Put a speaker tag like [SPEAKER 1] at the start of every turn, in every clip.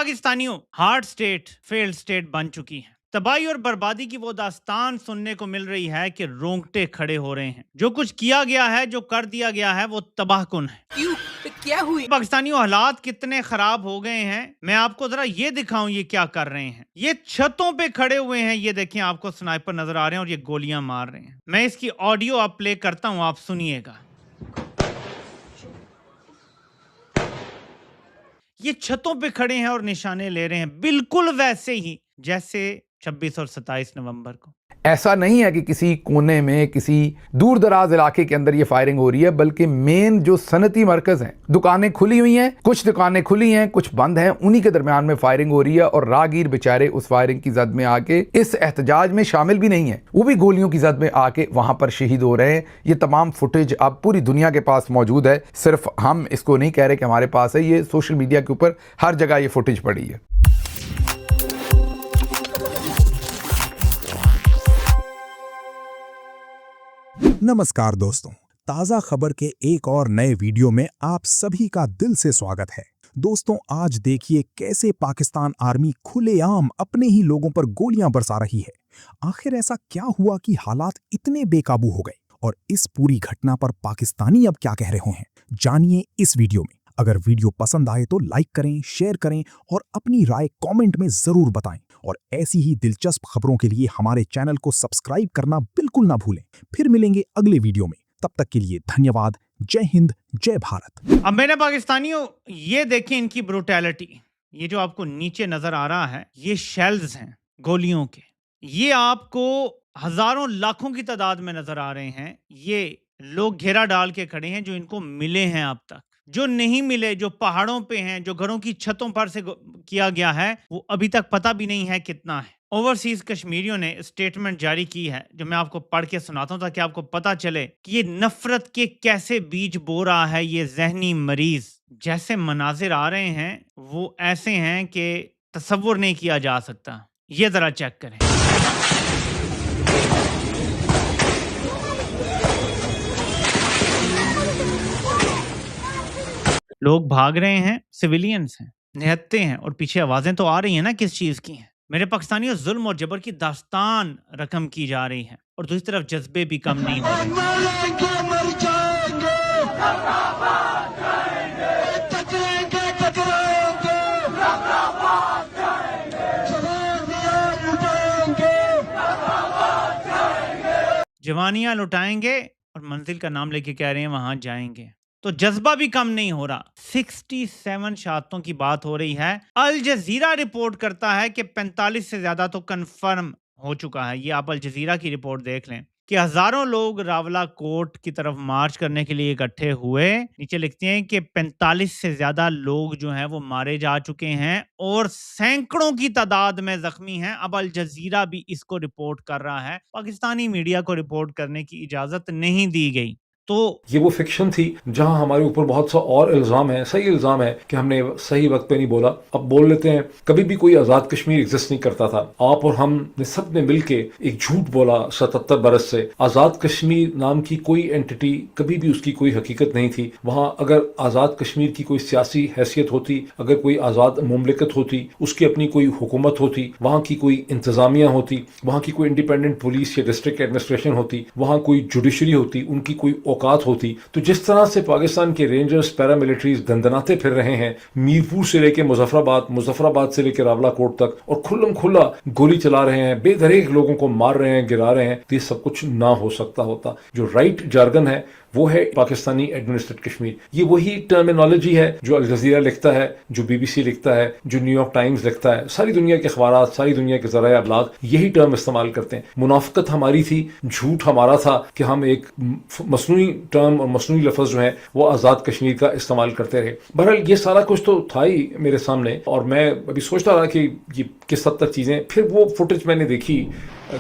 [SPEAKER 1] پاکستانیوں، hard state failed state بن چکی ہے. تباہی اور بربادی کی وہ داستان سننے کو مل رہی ہے کہ رونگٹے کھڑے ہو رہے ہیں. جو کچھ کیا گیا ہے، جو کر دیا گیا ہے، وہ تباہ کن ہے.
[SPEAKER 2] کیوں؟ کیا ہوئی؟
[SPEAKER 1] پاکستانیوں، حالات کتنے خراب ہو گئے ہیں. میں آپ کو ذرا یہ دکھاؤں یہ کیا کر رہے ہیں. یہ چھتوں پہ کھڑے ہوئے ہیں. یہ دیکھیں، آپ کو سنائپر نظر آ رہے ہیں اور یہ گولیاں مار رہے ہیں. میں اس کی آڈیو آپ پلے کرتا ہوں، آپ سنیے گا. یہ چھتوں پہ کھڑے ہیں اور نشانے لے رہے ہیں، بالکل ویسے ہی جیسے 26 اور 27 نومبر کو.
[SPEAKER 3] ایسا نہیں ہے کہ کسی کونے میں کسی دور دراز علاقے کے اندر یہ فائرنگ ہو رہی ہے، بلکہ مین جو صنعتی مرکز ہیں، دکانیں کھلی ہوئی ہیں، کچھ دکانیں کھلی ہیں، کچھ بند ہیں، انہی کے درمیان میں فائرنگ ہو رہی ہے. اور راگیر بیچارے اس فائرنگ کی زد میں آ کے اس احتجاج میں شامل بھی نہیں ہیں، وہ بھی گولیوں کی زد میں آ کے وہاں پر شہید ہو رہے ہیں. یہ تمام فوٹیج اب پوری دنیا کے پاس موجود ہے، صرف ہم اس کو نہیں کہہ رہے کہ ہمارے پاس ہے. یہ سوشل میڈیا کے اوپر ہر جگہ یہ فوٹیج پڑی ہے.
[SPEAKER 4] نمسکار دوستوں، تازہ خبر کے ایک اور نئے ویڈیو میں آپ سبھی کا دل سے سواگت ہے. دوستوں، آج دیکھیے کیسے پاکستان آرمی کھلے عام اپنے ہی لوگوں پر گولیاں برسا رہی ہے. آخر ایسا کیا ہوا کہ حالات اتنے بے قابو ہو گئے، اور اس پوری گھٹنا پر پاکستانی اب کیا کہہ رہے ہیں، جانیے اس ویڈیو میں. اگر ویڈیو پسند آئے تو لائک کریں، شیئر کریں اور اپنی رائے کامنٹ میں ضرور بتائیں. اور ایسی ہی دلچسپ خبروں کے لیے ہمارے چینل کو سبسکرائب کرنا بالکل نہ بھولیں. پھر ملیں گے اگلے ویڈیو میں، تب تک کے لیے دھنیہ واد. جے ہند، جے بھارت.
[SPEAKER 1] اب میرے پاکستانیوں، یہ دیکھیں ان کی بروٹیلٹی. یہ جو آپ کو نیچے نظر آ رہا ہے، یہ شیلز ہیں گولیوں کے. یہ آپ کو ہزاروں لاکھوں کی تعداد میں نظر آ رہے ہیں. یہ لوگ گھیرا ڈال کے کھڑے ہیں جو ان کو ملے ہیں. اب تک جو نہیں ملے، جو پہاڑوں پہ ہیں، جو گھروں کی چھتوں پر سے کیا گیا ہے، وہ ابھی تک پتہ بھی نہیں ہے کتنا ہے. اوورسیز کشمیریوں نے اسٹیٹمنٹ جاری کی ہے جو میں آپ کو پڑھ کے سناتا ہوں تاکہ آپ کو پتہ چلے کہ یہ نفرت کے کیسے بیج بو رہا ہے یہ ذہنی مریض. جیسے مناظر آ رہے ہیں وہ ایسے ہیں کہ تصور نہیں کیا جا سکتا. یہ ذرا چیک کریں. لوگ بھاگ رہے ہیں، سویلینز ہیں، نہتے ہیں، اور پیچھے آوازیں تو آ رہی ہیں نا کس چیز کی ہیں. میرے پاکستانیوں، ظلم اور جبر کی داستان رقم کی جا رہی ہے اور دوسری طرف جذبے بھی کم نہیں ہو رہے. جوانیاں لٹائیں گے اور منزل کا نام لے کے کہہ رہے ہیں وہاں جائیں گے. تو جذبہ بھی کم نہیں ہو رہا. 67 شہادتوں کی بات ہو رہی ہے. الجزیرہ رپورٹ کرتا ہے کہ 45 سے زیادہ تو کنفرم ہو چکا ہے. یہ آپ الجزیرہ کی رپورٹ دیکھ لیں کہ ہزاروں لوگ راولہ کوٹ کی طرف مارچ کرنے کے لیے اکٹھے ہوئے. نیچے لکھتے ہیں کہ 45 سے زیادہ لوگ جو ہیں وہ مارے جا چکے ہیں اور سینکڑوں کی تعداد میں زخمی ہیں. اب الجزیرہ بھی اس کو رپورٹ کر رہا ہے. پاکستانی میڈیا کو رپورٹ کرنے کی اجازت نہیں دی گئی. تو
[SPEAKER 5] یہ وہ فکشن تھی جہاں ہمارے اوپر بہت سا اور الزام ہے. صحیح الزام ہے کہ ہم نے صحیح وقت پہ نہیں بولا. اب بول لیتے ہیں. کبھی بھی کوئی آزاد کشمیر ایگزسٹ نہیں کرتا تھا. آپ اور ہم نے سب نے مل کے ایک جھوٹ بولا 77 برس سے. آزاد کشمیر نام کی کوئی اینٹی، کبھی بھی اس کی کوئی حقیقت نہیں تھی. وہاں اگر آزاد کشمیر کی کوئی سیاسی حیثیت ہوتی، اگر کوئی آزاد مملکت ہوتی، اس کی اپنی کوئی حکومت ہوتی، وہاں کی کوئی انتظامیہ ہوتی، وہاں کی کوئی انڈیپینڈنٹ پولیس یا ڈسٹرکٹ ایڈمنسٹریشن ہوتی، وہاں کوئی جوڈیشری ہوتی، ان کی کوئی اوقات ہوتی. تو جس طرح سے پاکستان کے رینجرز، پیراملٹریز دندناتے پھر رہے ہیں میرپور سے لے کے مظفر آباد سے لے کے راولہ کوٹ تک، اور کھلم کھلا گولی چلا رہے ہیں، بے دریغ لوگوں کو مار رہے ہیں، گرا رہے ہیں، تو یہ سب کچھ نہ ہو سکتا ہوتا. جو رائٹ جارگن ہے وہ ہے پاکستانی ایڈمنسٹریٹ کشمیر. یہ وہی ٹرمینالوجی ہے جو الجزیرہ لکھتا ہے، جو بی بی سی لکھتا ہے، جو نیو یارک ٹائمز لکھتا ہے. ساری دنیا کے اخبارات، ساری دنیا کے ذرائع ابلاغ یہی ٹرم استعمال کرتے ہیں. منافقت ہماری تھی، جھوٹ ہمارا تھا کہ ہم ایک مصنوعی ٹرم اور مصنوعی لفظ جو ہیں وہ آزاد کشمیر کا استعمال کرتے رہے. بہرحال یہ سارا کچھ تو تھا ہی میرے سامنے، اور میں ابھی سوچتا رہا کہ یہ کس حد تک چیزیں. پھر وہ فوٹیج میں نے دیکھی،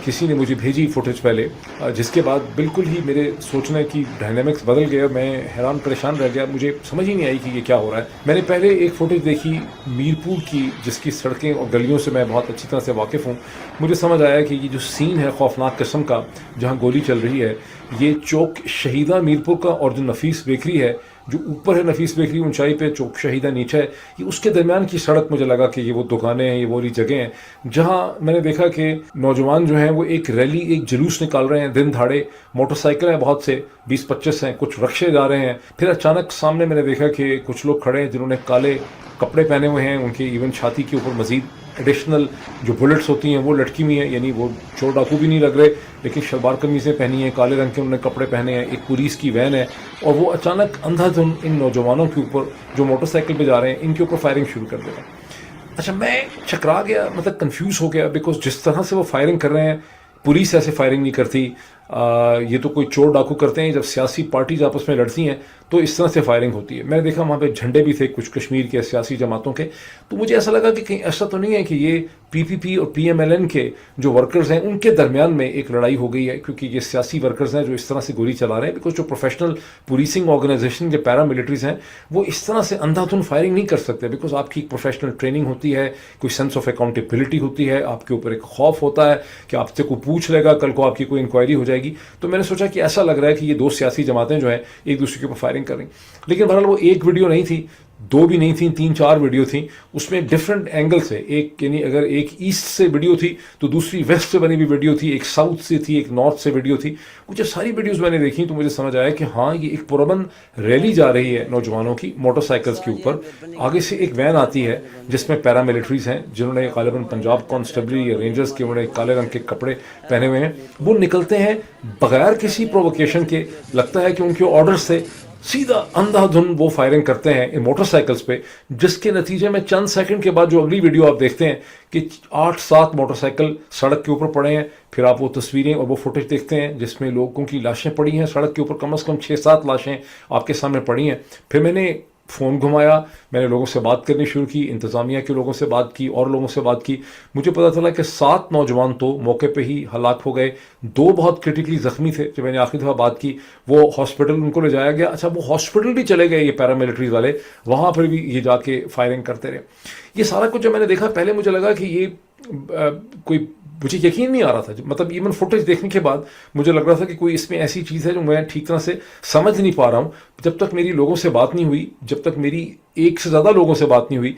[SPEAKER 5] کسی نے مجھے بھیجی فوٹیج پہلے، جس کے بعد بالکل ہی میرے سوچنے کی ڈائنامکس بدل گئے. میں حیران پریشان رہ گیا. مجھے سمجھ ہی نہیں آئی کہ یہ کیا ہو رہا ہے. میں نے پہلے ایک فوٹیج دیکھی میرپور کی، جس کی سڑکیں اور گلیوں سے میں بہت اچھی طرح سے واقف ہوں. مجھے سمجھ آیا کہ یہ جو سین ہے خوفناک قسم کا جہاں گولی چل رہی ہے، یہ چوک شہیدہ میرپور کا، اور جو نفیس بیکری ہے جو اوپر ہے نفیس بیکری اونچائی پہ، جو شہیدہ نیچے ہے، یہ اس کے درمیان کی سڑک مجھے لگا کہ یہ وہ دکانیں ہیں، یہ وہ جگہ ہیں جہاں میں نے دیکھا کہ نوجوان جو ہیں وہ ایک ریلی، ایک جلوس نکال رہے ہیں دن دھاڑے، موٹر سائیکل ہیں بہت سے، 20-25 ہیں، کچھ رکشے جا رہے ہیں. پھر اچانک سامنے میں نے دیکھا کہ کچھ لوگ کھڑے ہیں جنہوں نے کالے کپڑے پہنے ہوئے ہیں، ان کے ایون چھاتی کے اوپر مزید ایڈیشنل جو بلٹس ہوتی ہیں وہ لٹکی ہوئی ہیں، یعنی وہ چور ڈاکو بھی نہیں لگ رہے، لیکن شلوار قمیضیں پہنی ہیں، کالے رنگ کے انہوں نے کپڑے پہنے ہیں، ایک پولیس کی وین ہے، اور وہ اچانک اندھا دھن ان نوجوانوں کے اوپر جو موٹر سائیکل پہ جا رہے ہیں ان کے اوپر فائرنگ شروع کر دیا. اچھا میں چکرا گیا، مطلب کنفیوز ہو گیا، بیکاز جس طرح سے وہ فائرنگ کر رہے ہیں، پولیس ایسے فائرنگ نہیں کرتی، یہ تو کوئی چور ڈاکو کرتے ہیں. جب سیاسی پارٹیز آپس میں لڑتی ہیں تو اس طرح سے فائرنگ ہوتی ہے. میں نے دیکھا وہاں پہ جھنڈے بھی تھے کچھ کشمیر کے سیاسی جماعتوں کے، تو مجھے ایسا لگا کہ کہیں ایسا تو نہیں ہے کہ یہ پی پی پی اور پی ایم ایل این کے جو ورکرز ہیں ان کے درمیان میں ایک لڑائی ہو گئی ہے، کیونکہ یہ سیاسی ورکرز ہیں جو اس طرح سے گولی چلا رہے ہیں. بیکاز جو پروفیشنل پولیسنگ آرگنائزیشن کے پیرا ملٹریز ہیں وہ اس طرح سے اندھا دھن فائرنگ نہیں کر سکتے، بیکاز آپ کی ایک پروفیشنل ٹریننگ ہوتی ہے، کوئی سینس آف اکاؤنٹیبلٹی ہوتی ہے، آپ کے اوپر ایک خوف ہوتا ہے کہ آپ سے کوئی پوچھ لے گا، کل کو آپ کی کوئی انکوائری ہو جائے گی. تو میں نے سوچا کہ ایسا لگ رہا ہے کہ یہ دو سیاسی جماعتیں جو ہیں ایک دوسرے کے اوپر فائرنگ کر رہی ہیں. لیکن بہرحال وہ ایک ویڈیو نہیں تھی، 2 بھی نہیں تھیں، 3-4 ویڈیو تھیں. اس میں ڈفرینٹ اینگل سے، ایک یعنی اگر ایک ایسٹ سے ویڈیو تھی تو دوسری ویسٹ سے بنی ہوئی ویڈیو تھی، ایک ساؤتھ سے تھی، ایک نارتھ سے ویڈیو تھی. وہ جب ساری ویڈیوز میں نے دیکھی تو مجھے سمجھ آیا کہ ہاں یہ ایک پرامن ریلی جا رہی ہے نوجوانوں کی موٹر سائیکلز کے اوپر. آگے سے ایک وین آتی ہے جس میں پیرا ملٹریز ہیں جنہوں نے غالباً پنجاب کانسٹیبلری یا رینجرز کے، انہوں نے کالے رنگ کے کپڑے پہنے ہوئے ہیں. وہ نکلتے ہیں بغیر کسی پرووکیشن کے، لگتا ہے کہ ان کے آرڈرز سے سیدھا اندھا دھن وہ فائرنگ کرتے ہیں ان موٹر سائیکلز پہ، جس کے نتیجے میں چند سیکنڈ کے بعد جو اگلی ویڈیو آپ دیکھتے ہیں کہ 8-7 موٹر سائیکل سڑک کے اوپر پڑے ہیں. پھر آپ وہ تصویریں اور وہ فوٹیج دیکھتے ہیں جس میں لوگوں کی لاشیں پڑی ہیں سڑک کے اوپر، کم از کم 6-7 لاشیں آپ کے سامنے پڑی ہیں. پھر میں نے فون گھمایا، میں نے لوگوں سے بات کرنی شروع کی، انتظامیہ کے لوگوں سے بات کی اور لوگوں سے بات کی. مجھے پتا چلا کہ 7 نوجوان تو موقع پہ ہی ہلاک ہو گئے، 2 بہت کرٹیکلی زخمی تھے. جب میں نے آخری دفعہ بات کی وہ ہاسپٹل ان کو لے جایا گیا. اچھا وہ ہاسپٹل بھی چلے گئے یہ پیرا ملٹریز والے، وہاں پر بھی یہ جا کے فائرنگ کرتے رہے. یہ سارا کچھ جب میں نے دیکھا، پہلے مجھے لگا کہ یہ کوئی، مجھے یقین نہیں آ رہا تھا، مطلب ایون فوٹیج دیکھنے کے بعد مجھے لگ رہا تھا کہ کوئی اس میں ایسی چیز ہے جو میں ٹھیک طرح سے سمجھ نہیں پا رہا ہوں. جب تک میری لوگوں سے بات نہیں ہوئی، جب تک میری ایک سے زیادہ لوگوں سے بات نہیں ہوئی،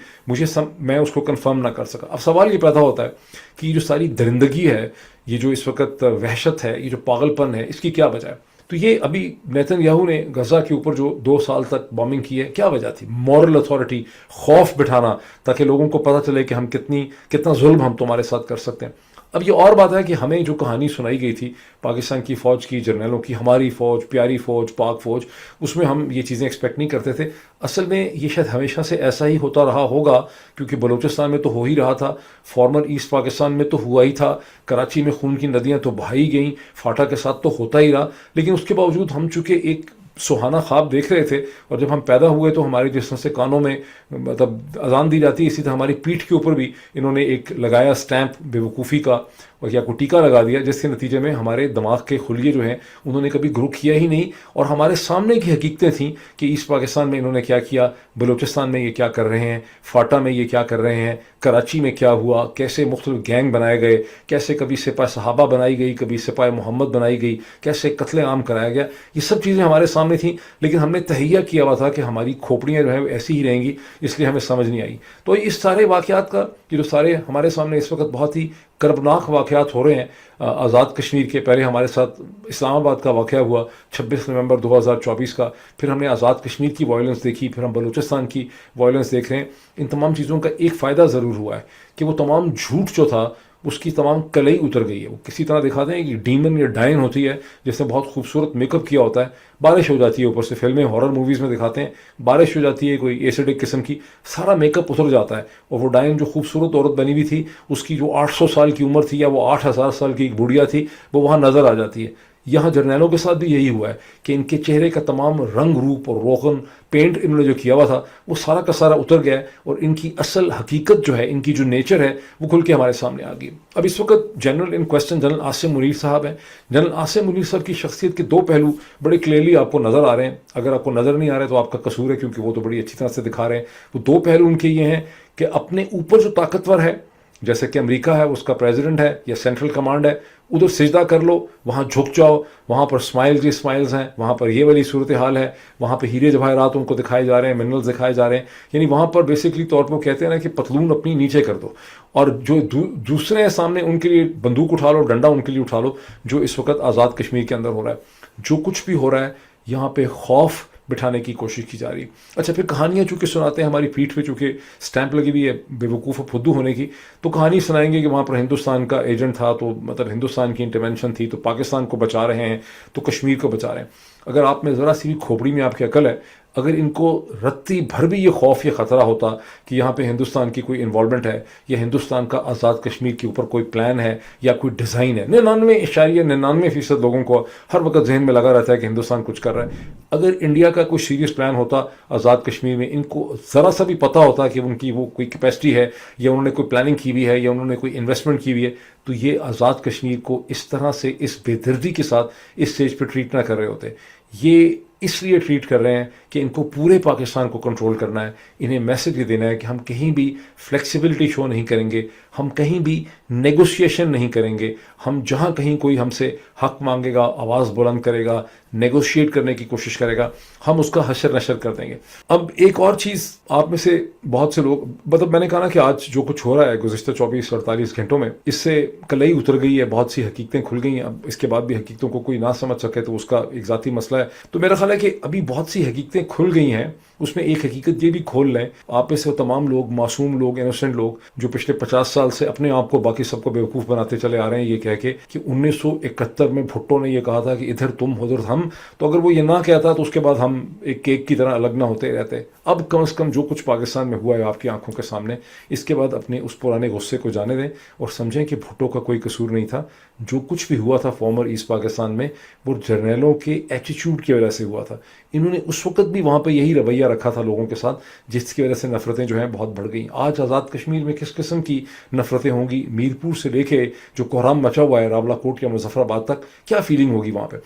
[SPEAKER 5] میں اس کو کنفرم نہ کر سکا. اب سوال یہ پیدا ہوتا ہے کہ یہ جو ساری درندگی ہے، یہ جو اس وقت وحشت ہے، یہ جو پاگل پن ہے، اس کی کیا وجہ ہے؟ تو یہ ابھی نیتن یاہو نے غزہ کے اوپر جو 2 سال تک بامبنگ کی ہے، کیا وجہ تھی؟ مورل اتھارٹی، خوف بٹھانا تاکہ لوگوں کو پتہ چلے کہ ہم کتنا ظلم ہم تمہارے ساتھ کر سکتے ہیں. اب یہ اور بات ہے کہ ہمیں جو کہانی سنائی گئی تھی پاکستان کی فوج کی، جرنیلوں کی، ہماری فوج، پیاری فوج، پاک فوج، اس میں ہم یہ چیزیں ایکسپیکٹ نہیں کرتے تھے. اصل میں یہ شاید ہمیشہ سے ایسا ہی ہوتا رہا ہوگا، کیونکہ بلوچستان میں تو ہو ہی رہا تھا، فارمر ایسٹ پاکستان میں تو ہوا ہی تھا، کراچی میں خون کی ندیاں تو بہائی گئیں، فاٹا کے ساتھ تو ہوتا ہی رہا. لیکن اس کے باوجود ہم چونکہ ایک سہانا خواب دیکھ رہے تھے، اور جب ہم پیدا ہوئے تو ہمارے جس طرح سے کانوں میں مطلب اذان دی جاتی ہے، اسی طرح ہماری پیٹھ کے اوپر بھی انہوں نے ایک لگایا سٹیمپ بے وقوفی کا، اور یا کوئی ٹیکا لگا دیا، جس کے نتیجے میں ہمارے دماغ کے خلیے جو ہیں انہوں نے کبھی گرو کیا ہی نہیں. اور ہمارے سامنے کی حقیقتیں تھیں کہ ایسٹ پاکستان میں انہوں نے کیا کیا، بلوچستان میں یہ کیا کر رہے ہیں، فاٹا میں یہ کیا کر رہے ہیں، کراچی میں کیا ہوا، کیسے مختلف گینگ بنائے گئے، کیسے کبھی سپاہ صحابہ بنائی گئی، کبھی سپاہ محمد بنائی گئی، کیسے قتل عام کرایا گیا. یہ سب چیزیں ہمارے سامنے تھیں، لیکن ہم نے تہیہ کیا ہوا تھا کہ ہماری کھوپڑیاں جو ہیں ایسی ہی رہیں گی، اس لیے ہمیں سمجھ نہیں آئی. تو اس سارے واقعات کا یہ جو سارے ہمارے سامنے اس وقت بہت ہی کربناک واقعات ہو رہے ہیں. آزاد کشمیر کے پہلے ہمارے ساتھ اسلام آباد کا واقعہ ہوا 26 نومبر 2024 کا، پھر ہم نے آزاد کشمیر کی وائلنس دیکھی، پھر ہم بلوچستان کی وائلنس دیکھ رہے ہیں. ان تمام چیزوں کا ایک فائدہ ضرور ہوا ہے کہ وہ تمام جھوٹ جو تھا اس کی تمام کلئی اتر گئی ہے. وہ کسی طرح دکھاتے ہیں کہ ڈیمن یا ڈائن ہوتی ہے جس نے بہت خوبصورت میک اپ کیا ہوتا ہے، بارش ہو جاتی ہے اوپر سے، فلمیں ہارر موویز میں دکھاتے ہیں بارش ہو جاتی ہے کوئی ایسیڈک قسم کی، سارا میک اپ اتر جاتا ہے، اور وہ ڈائن جو خوبصورت عورت بنی ہوئی تھی، اس کی جو 800 سال کی عمر تھی یا وہ 8000 سال کی ایک بڑھیا تھی، وہ وہاں نظر آ جاتی ہے. یہاں جرنیلوں کے ساتھ بھی یہی ہوا ہے کہ ان کے چہرے کا تمام رنگ روپ اور روغن پینٹ انہوں نے جو کیا ہوا تھا وہ سارا کا سارا اتر گیا ہے، اور ان کی اصل حقیقت جو ہے، ان کی جو نیچر ہے، وہ کھل کے ہمارے سامنے آ گئی. اب اس وقت جنرل ان کوسچن جنرل عاصم منیر صاحب ہیں. جنرل عاصم منیر صاحب کی شخصیت کے 2 پہلو بڑے کلیئرلی آپ کو نظر آ رہے ہیں. اگر آپ کو نظر نہیں آ رہے تو آپ کا قصور ہے، کیونکہ وہ تو بڑی اچھی طرح سے دکھا رہے ہیں. وہ 2 پہلو ان کے یہ ہیں کہ اپنے اوپر جو طاقتور ہے جیسے کہ امریکہ ہے اس کا پریزیڈنٹ ہے یا سینٹرل کمانڈ ہے, ادھر سجدہ کر لو, وہاں جھک جاؤ, وہاں پر اسمائلز ہی اسمائلز ہیں, وہاں پر یہ والی صورتحال ہے, وہاں پہ ہیرے جواہرات ان کو دکھائے جا رہے ہیں, منرلز دکھائے جا رہے ہیں, یعنی وہاں پر بیسکلی طور پر وہ کہتے ہیں نا کہ پتلون اپنی نیچے کر دو, اور جو دوسرے ہیں سامنے ان کے لیے بندوق اٹھا لو, ڈنڈا ان کے لیے اٹھا لو. جو اس وقت آزاد کشمیر کے اندر ہو رہا ہے, جو کچھ بھی ہو رہا ہے, یہاں پہ خوف بٹھانے کی کوشش کی جا رہی ہے. اچھا پھر کہانیاں چونکہ سناتے ہیں ہماری پیٹھ پہ, چونکہ سٹیمپ لگی ہوئی ہے بے وقوف و پھدو ہونے کی, تو کہانی سنائیں گے کہ وہاں پر ہندوستان کا ایجنٹ تھا, تو مطلب ہندوستان کی انٹرونشن تھی, تو پاکستان کو بچا رہے ہیں, تو کشمیر کو بچا رہے ہیں. اگر آپ میں ذرا سی بھی کھوپڑی میں آپ کی عقل ہے, اگر ان کو رتی بھر بھی یہ خوف, یہ خطرہ ہوتا کہ یہاں پہ ہندوستان کی کوئی انوالومنٹ ہے, یا ہندوستان کا آزاد کشمیر کے اوپر کوئی پلان ہے یا کوئی ڈیزائن ہے, 99.99% لوگوں کو ہر وقت ذہن میں لگا رہتا ہے کہ ہندوستان کچھ کر رہا ہے. اگر انڈیا کا کوئی سیریس پلان ہوتا آزاد کشمیر میں, ان کو ذرا سا بھی پتہ ہوتا کہ ان کی وہ کوئی کیپیسٹی ہے, یا انہوں نے کوئی پلاننگ کی ہوئی ہے, یا انہوں نے کوئی انویسٹمنٹ کی ہوئی ہے, تو یہ آزاد کشمیر کو اس طرح سے اس بے دردی کے ساتھ اس اسٹیج پہ ٹریٹ نہ کر رہے ہوتے. یہ اس لیے ٹریٹ کر رہے ہیں کہ ان کو پورے پاکستان کو کنٹرول کرنا ہے, انہیں میسج یہ دینا ہے کہ ہم کہیں بھی فلیکسیبلٹی شو نہیں کریں گے, ہم کہیں بھی نیگوشیشن نہیں کریں گے, ہم جہاں کہیں کوئی ہم سے حق مانگے گا, آواز بلند کرے گا, نیگوشیٹ کرنے کی کوشش کرے گا, ہم اس کا حشر نشر کر دیں گے. اب ایک اور چیز, آپ میں سے بہت سے لوگ, مطلب میں نے کہا نا کہ آج جو کچھ ہو رہا ہے گزشتہ 24-48 گھنٹوں میں, اس سے کلئی اتر گئی ہے, بہت سی حقیقتیں کھل گئی ہیں. اب اس کے بعد بھی حقیقتوں کو کوئی نہ سمجھ سکے تو اس کا ایک ذاتی مسئلہ ہے. تو میرا خیال ہے کہ ابھی بہت سی حقیقتیں کھل گئی ہیں, اس میں ایک حقیقت یہ بھی کھول لیں آپ میں سے وہ تمام لوگ, معصوم لوگ, انوسنٹ لوگ, جو پچھلے 50 سال سے اپنے آپ کو باقی سب کو بیوقوف بناتے چلے آ رہے ہیں یہ کہہ کے کہ 1971 میں بھٹو نے یہ کہا تھا کہ ادھر تم ادھر ہم, تو اگر وہ یہ نہ کہتا تو اس کے بعد ہم ایک کیک کی طرح الگ نہ ہوتے رہتے. اب کم از کم جو کچھ پاکستان میں ہوا ہے آپ کی آنکھوں کے سامنے, اس کے بعد اپنے اس پرانے غصے کو جانے دیں اور سمجھیں کہ بھٹو کا کوئی قصور نہیں تھا. جو کچھ بھی ہوا تھا فارمر ایسٹ پاکستان میں, وہ جرنیلوں کے ایٹیٹیوڈ کی وجہ سے ہوا تھا. انہوں نے اس وقت بھی وہاں پہ یہی رویہ رکھا تھا لوگوں کے ساتھ, جس کی وجہ سے نفرتیں جو ہیں بہت بڑھ گئیں. آج آزاد کشمیر میں کس قسم کی نفرتیں ہوں گی, میرپور سے لے کے جو کوہرام مچا ہوا ہے راولا کوٹ یا مظفر آباد تک, کیا فیلنگ ہوگی وہاں پہ.